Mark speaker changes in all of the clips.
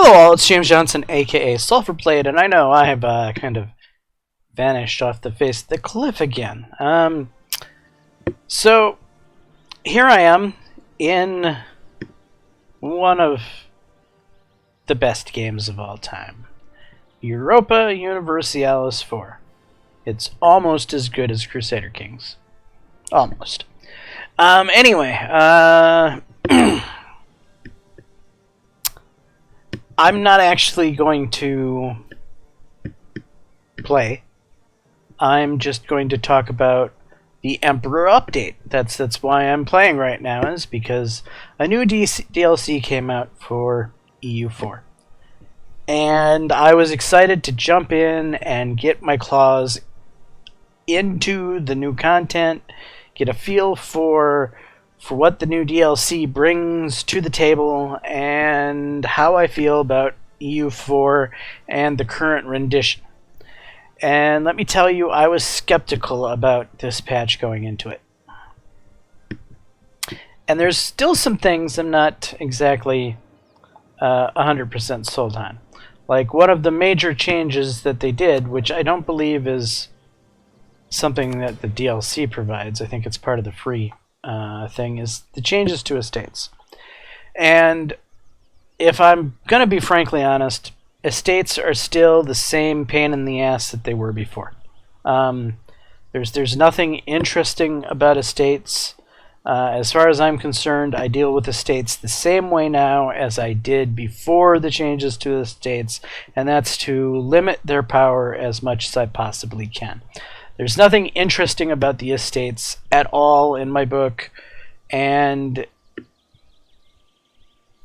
Speaker 1: Hello all, it's James Johnson, aka Sulfurblade, and I know I have kind of vanished off the face of the cliff again. So, here I am in one of the best games of all time. Europa Universalis 4. It's almost as good as Crusader Kings. Almost. Anyway, I'm not actually going to play. I'm just going to talk about the Emperor update. That's why I'm playing right now, is because a new DLC came out for EU4. And I was excited to jump in and get my claws into the new content, get a feel for what the new DLC brings to the table, and how I feel about EU4 and the current rendition. And let me tell you, I was skeptical about this patch going into it. And there's still some things I'm not exactly 100% sold on. Like, one of the major changes that they did, which I don't believe is something that the DLC provides, I think it's part of the free thing, is the changes to estates. And if I'm going to be frankly honest, estates are still the same pain in the ass that they were before. There's nothing interesting about estates. As far as I'm concerned, I deal with estates the same way now as I did before the changes to the estates, and that's to limit their power as much as I possibly can. There's nothing interesting about the estates at all in my book, and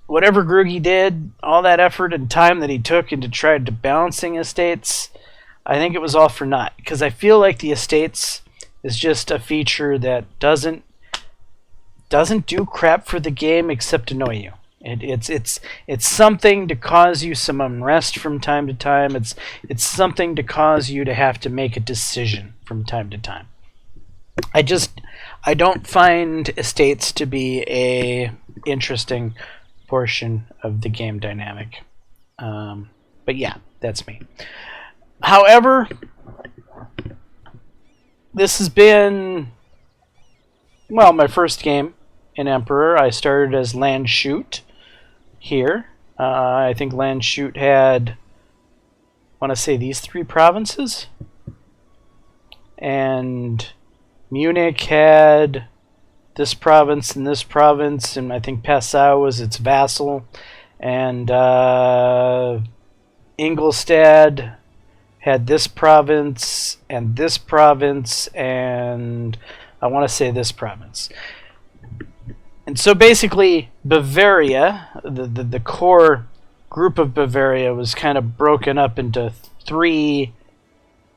Speaker 1: whatever Groogy did, all that effort and time that he took into trying to balancing estates, I think it was all for naught, because I feel like the estates is just a feature that doesn't do crap for the game except annoy you. It's something to cause you some unrest from time to time. It's something to cause you to have to make a decision from time to time. I don't find estates to be a interesting portion of the game dynamic. But yeah, that's me. However, this has been, well, my first game in Emperor. I started as Land Shoot here. I think Land Shoot had, I want to say, these three provinces. And Munich had this province, and I think Passau was its vassal. And Ingolstadt had this province, and I want to say this province. And so basically, Bavaria, the core group of Bavaria, was kind of broken up into three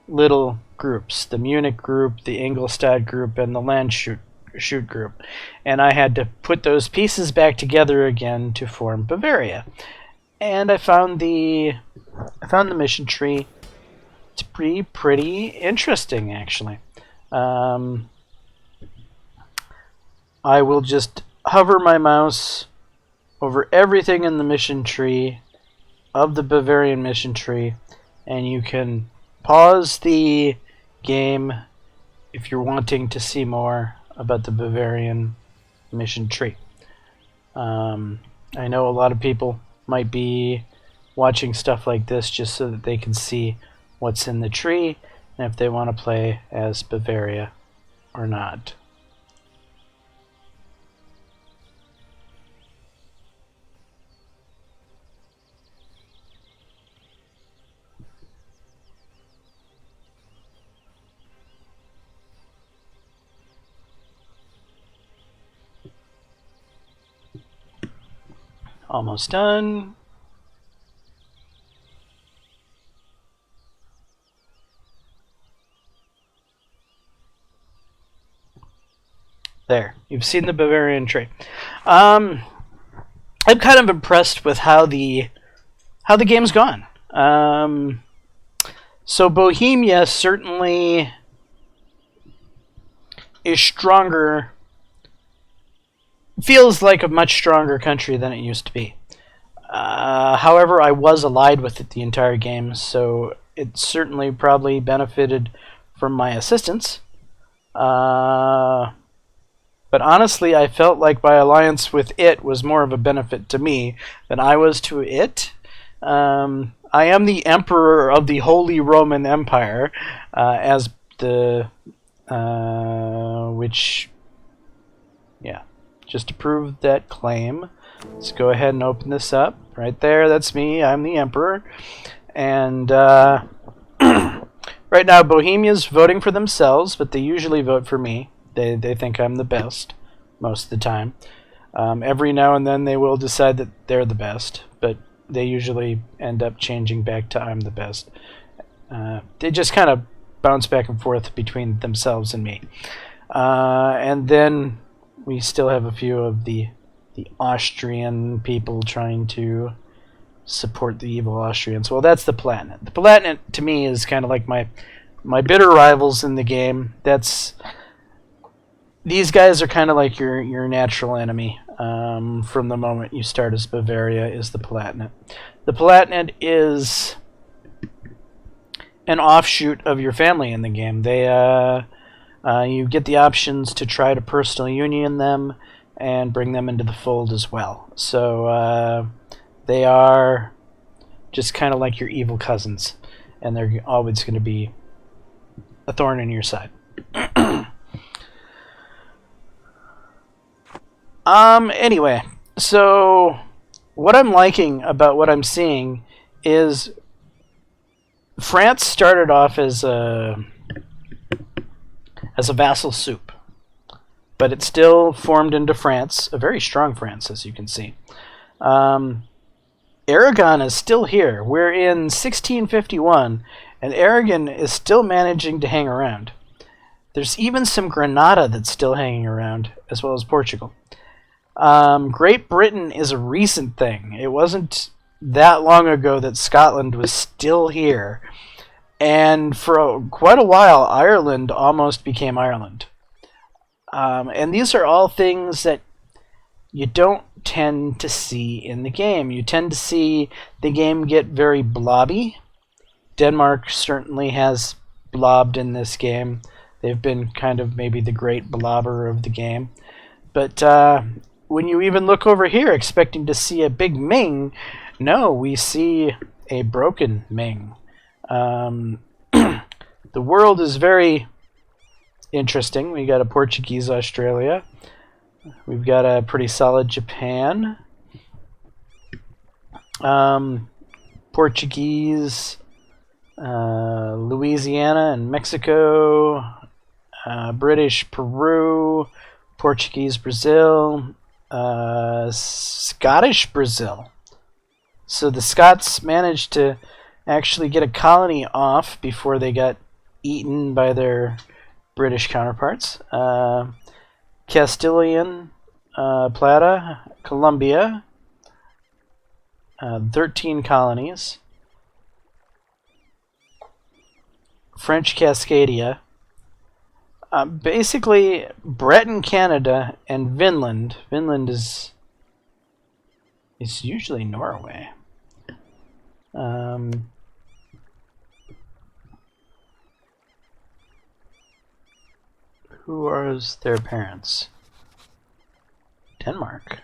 Speaker 1: little groups: the Munich group, the Ingolstadt group, and the Land Shoot group. And I had to put those pieces back together again to form Bavaria. And I found the mission tree to be pretty interesting, actually. I will just hover my mouse over everything in the mission tree of the Bavarian mission tree, and you can pause the game if you're wanting to see more about the Bavarian mission tree. I know a lot of people might be watching stuff like this just so that they can see what's in the tree and if they want to play as Bavaria or not. Almost done. There, you've seen the Bavarian tree. I'm kind of impressed with how the game's gone. So Bohemia certainly is stronger, feels like a much stronger country than it used to be. However, I was allied with it the entire game, so it certainly probably benefited from my assistance. But honestly, I felt like my alliance with it was more of a benefit to me than I was to it. I am the Emperor of the Holy Roman Empire, as the which, yeah, just to prove that claim. Let's go ahead and open this up. Right there, that's me. I'm the Emperor. And right now, Bohemia's voting for themselves, but they usually vote for me. They think I'm the best most of the time. Every now and then they will decide that they're the best, but they usually end up changing back to I'm the best. They just kind of bounce back and forth between themselves and me. And then we still have a few of the Austrian people trying to support the evil Austrians. Well, that's the Palatinate. The Palatinate, to me, is kind of like my bitter rivals in the game. These guys are kind of like your natural enemy from the moment you start as Bavaria, is the Palatinate. The Palatinate is an offshoot of your family in the game. You get the options to try to personal union them and bring them into the fold as well. So they are just kind of like your evil cousins, and they're always going to be a thorn in your side. Anyway, so what I'm liking about what I'm seeing is France started off as a vassal soup, but it still formed into France, a very strong France, as you can see. Aragon is still here. We're in 1651, and Aragon is still managing to hang around. There's even some Granada that's still hanging around, as well as Portugal. Great Britain is a recent thing. It wasn't that long ago that Scotland was still here. And for quite a while, Ireland almost became Ireland. And these are all things that you don't tend to see in the game. You tend to see the game get very blobby. Denmark certainly has blobbed in this game. They've been kind of maybe the great blobber of the game. But when you even look over here expecting to see a big Ming, no, we see a broken Ming. The world is very interesting. We got a Portuguese Australia. We've got a pretty solid Japan. Portuguese, Louisiana and Mexico. British Peru. Portuguese Brazil. Scottish Brazil. So the Scots managed to actually get a colony off before they got eaten by their British counterparts. Castilian, Plata, Colombia, 13 colonies. French Cascadia. Basically, Breton Canada and Vinland. Vinland is usually Norway. Who are their parents? Denmark.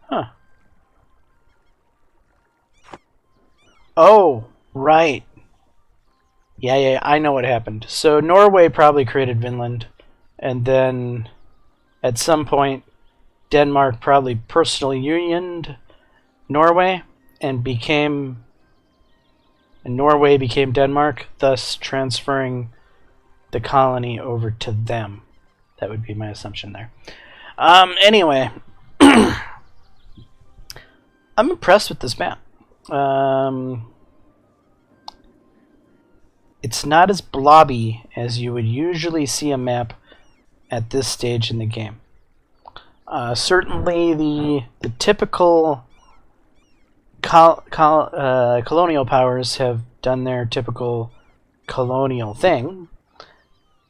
Speaker 1: Huh. Oh, right. Yeah, I know what happened. So Norway probably created Vinland, and then at some point Denmark probably personally unioned Norway and Norway became Denmark, thus transferring the colony over to them. That would be my assumption there. Anyway, I'm impressed with this map. It's not as blobby as you would usually see a map at this stage in the game. Certainly the typical colonial powers have done their typical colonial thing,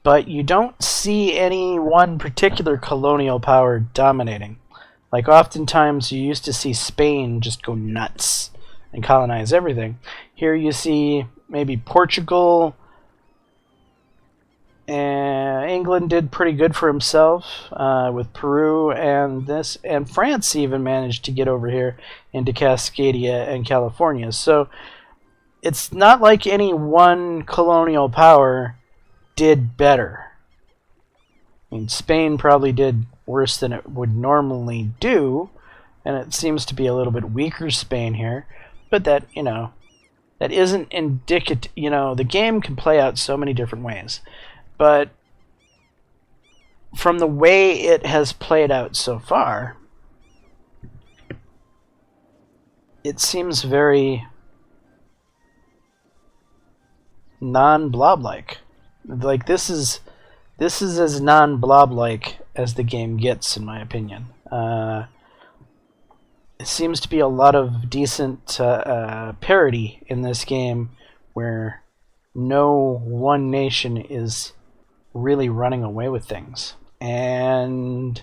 Speaker 1: but you don't see any one particular colonial power dominating. Like, oftentimes you used to see Spain just go nuts and colonize everything. Here you see maybe Portugal. England did pretty good for himself with Peru and France even managed to get over here into Cascadia and California. So it's not like any one colonial power did better. I mean, Spain probably did worse than it would normally do, and it seems to be a little bit weaker Spain here. But that, that isn't indicative. The game can play out so many different ways. But from the way it has played out so far, it seems very non-blob-like. Like, this is as non-blob-like as the game gets, in my opinion. It seems to be a lot of decent parity in this game, where no one nation is really running away with things. And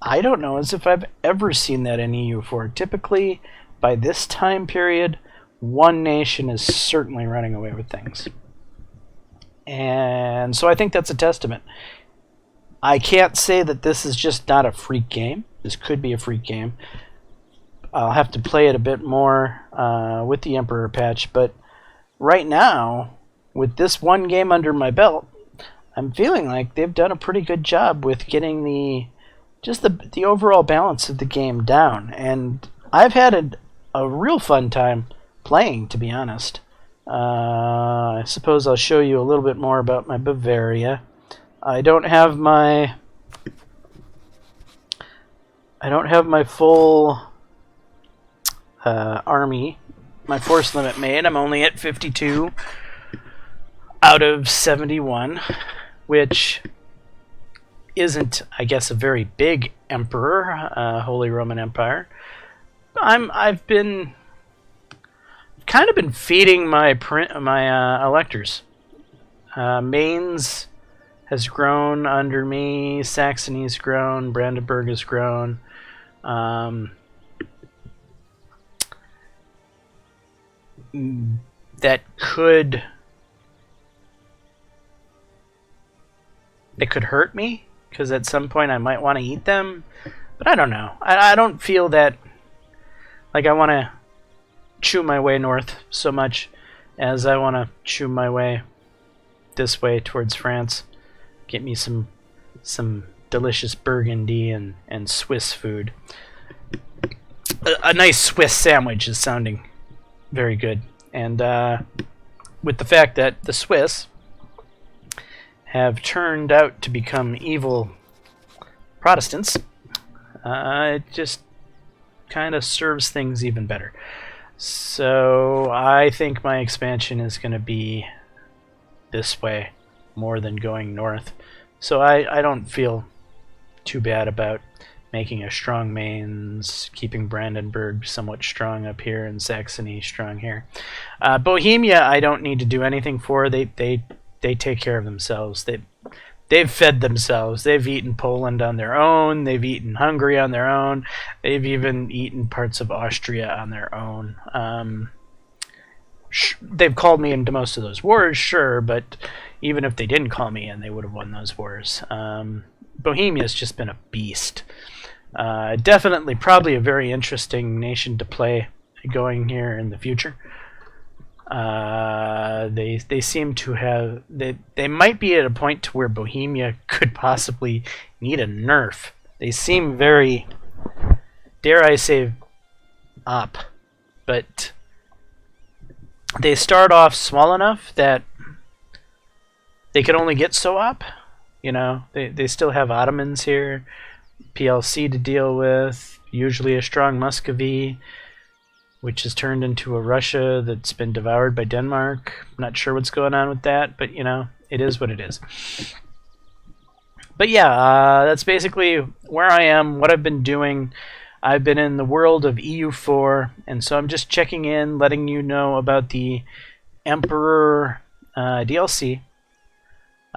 Speaker 1: I don't know as if I've ever seen that in EU4. Typically, by this time period, one nation is certainly running away with things. And so I think that's a testament. I can't say that this is just not a freak game. This could be a freak game. I'll have to play it a bit more with the Emperor patch, but right now, with this one game under my belt, I'm feeling like they've done a pretty good job with getting the overall balance of the game down. And I've had a real fun time playing, to be honest. I suppose I'll show you a little bit more about my Bavaria. I don't have my full army, my force limit made. I'm only at 52 out of 71, which isn't, I guess, a very big emperor, Holy Roman Empire. I've kind of been feeding my electors. Mainz has grown under me. Saxony's grown. Brandenburg has grown. That could hurt me, because at some point I might want to eat them, but I don't know. I don't feel that like I want to chew my way north so much as I want to chew my way this way towards France, get me some delicious Burgundy and Swiss food. A nice Swiss sandwich is sounding very good. And with the fact that the Swiss have turned out to become evil Protestants, it just kind of serves things even better. So I think my expansion is going to be this way more than going north. So I don't feel too bad about making a strong Mainz, keeping Brandenburg somewhat strong up here, and Saxony strong here. Bohemia I don't need to do anything for. They take care of themselves. They've fed themselves. They've eaten Poland on their own. They've eaten Hungary on their own. They've even eaten parts of Austria on their own. They've called me into most of those wars, sure, but even if they didn't call me in, they would have won those wars. Bohemia's just been a beast. Definitely, probably a very interesting nation to play going here in the future. They seem to have they might be at a point to where Bohemia could possibly need a nerf. They seem very, dare I say, op, but they start off small enough that they can only get so op. They still have Ottomans here, PLC to deal with, usually a strong Muscovy, which has turned into a Russia that's been devoured by Denmark. I'm not sure what's going on with that, but it is what it is. But yeah, that's basically where I am, what I've been doing. I've been in the world of EU4, and so I'm just checking in, letting you know about the Emperor DLC.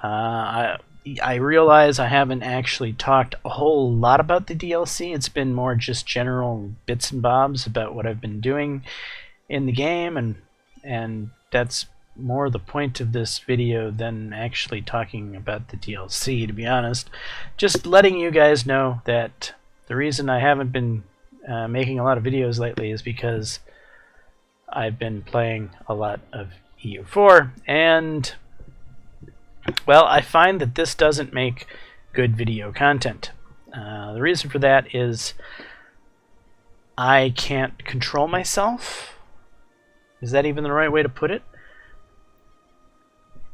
Speaker 1: I realize I haven't actually talked a whole lot about the DLC. It's been more just general bits and bobs about what I've been doing in the game, and that's more the point of this video than actually talking about the DLC, to be honest. Just letting you guys know that the reason I haven't been making a lot of videos lately is because I've been playing a lot of EU4, and well, I find that this doesn't make good video content. The reason for that is I can't control myself. Is that even the right way to put it?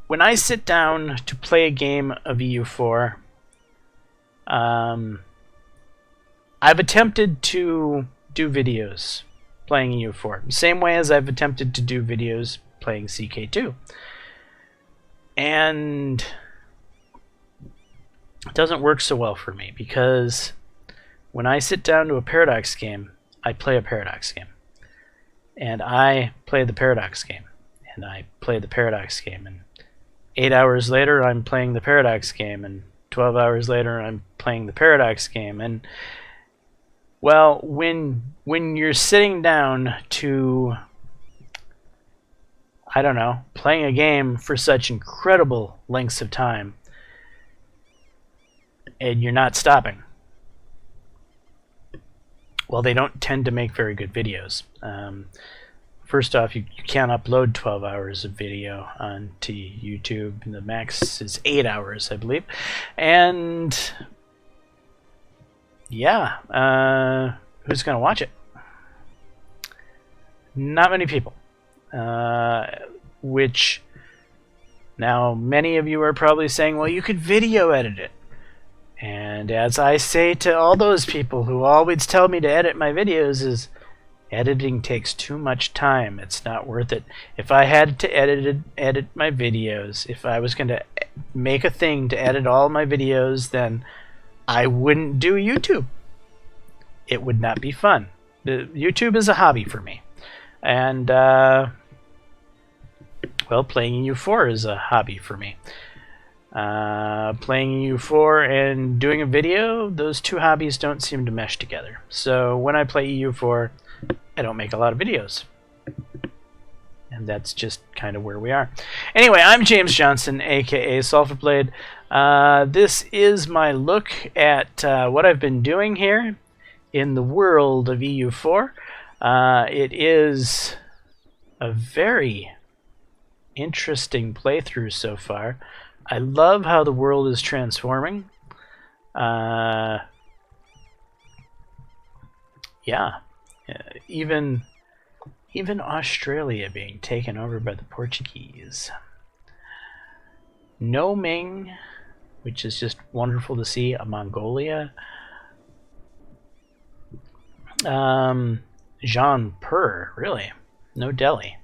Speaker 1: When I sit down to play a game of EU4, I've attempted to do videos playing EU4, same way as I've attempted to do videos playing CK2. And it doesn't work so well for me, because when I sit down to a Paradox game, I play a Paradox game. And I play the Paradox game. And I play the Paradox game. And 8 hours later, I'm playing the Paradox game. And 12 hours later, I'm playing the Paradox game. And, well, when you're sitting down to, I don't know, playing a game for such incredible lengths of time, and you're not stopping, well, they don't tend to make very good videos. First off, you can't upload 12 hours of video onto YouTube. The max is 8 hours, I believe. And yeah, who's going to watch it? Not many people. Which, now many of you are probably saying, well, you could video edit it. And as I say to all those people who always tell me to edit my videos, is editing takes too much time. It's not worth it. If I had to edit my videos, if I was going to make a thing to edit all my videos, then I wouldn't do YouTube. It would not be fun. YouTube is a hobby for me. And, well, playing EU4 is a hobby for me. Playing EU4 and doing a video, those two hobbies don't seem to mesh together. So when I play EU4, I don't make a lot of videos. And that's just kind of where we are. Anyway, I'm James Johnson, aka Sulphurblade. This is my look at what I've been doing here in the world of EU4. It is a very interesting playthrough so far. I love how the world is transforming. Yeah. Even Australia being taken over by the Portuguese. No Ming, which is just wonderful to see. Mongolia. Jean Pur, really. No Delhi.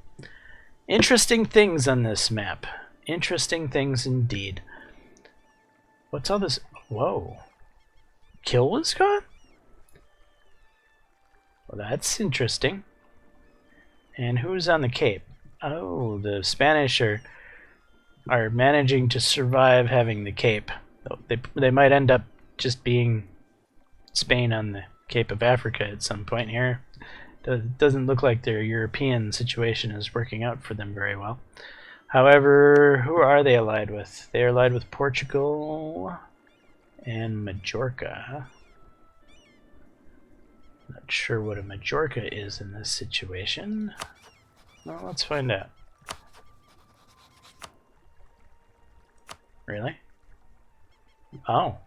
Speaker 1: Interesting things on this map. Interesting things indeed. What's all this? Whoa. Kill was gone? Well, that's interesting. And who's on the Cape? Oh, the Spanish are managing to survive having the Cape. They might end up just being Spain on the Cape of Africa at some point here. It doesn't look like their European situation is working out for them very well. However, who are they allied with? They are allied with Portugal and Majorca. Not sure what a Majorca is in this situation. Well, let's find out. Really? Oh.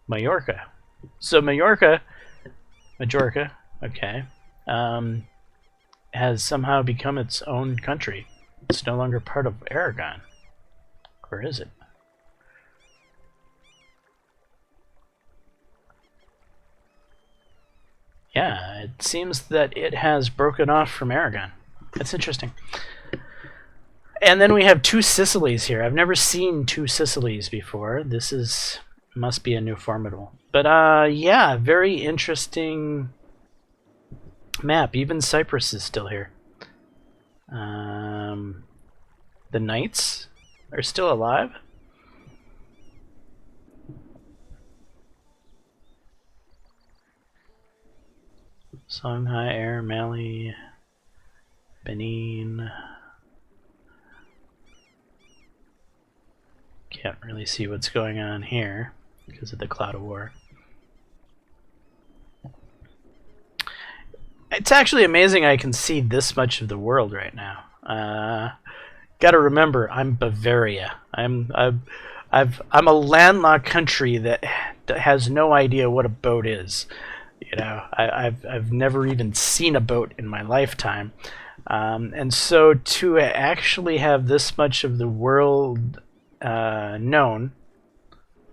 Speaker 1: Majorca. So Majorca, okay, has somehow become its own country. It's no longer part of Aragon. Or is it? Yeah, it seems that it has broken off from Aragon. That's interesting. And then we have two Sicilies here. I've never seen two Sicilies before. This must be a new formidable. But yeah, very interesting map. Even Cyprus is still here. The knights are still alive. Songhai, Air, Mali, Benin. Can't really see what's going on here because of the cloud of war. It's actually amazing I can see this much of the world right now. Gotta remember, I'm Bavaria. I'm a landlocked country that has no idea what a boat is. You know, I've never even seen a boat in my lifetime, and so to actually have this much of the world known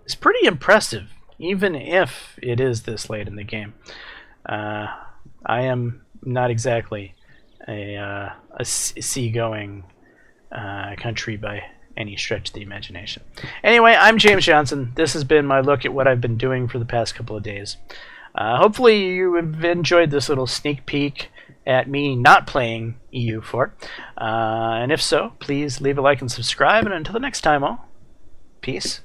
Speaker 1: is pretty impressive, even if it is this late in the game. I am not exactly a seagoing country by any stretch of the imagination. Anyway, I'm James Johnson. This has been my look at what I've been doing for the past couple of days. Hopefully you have enjoyed this little sneak peek at me not playing EU4. And if so, please leave a like and subscribe. And until the next time, all, peace.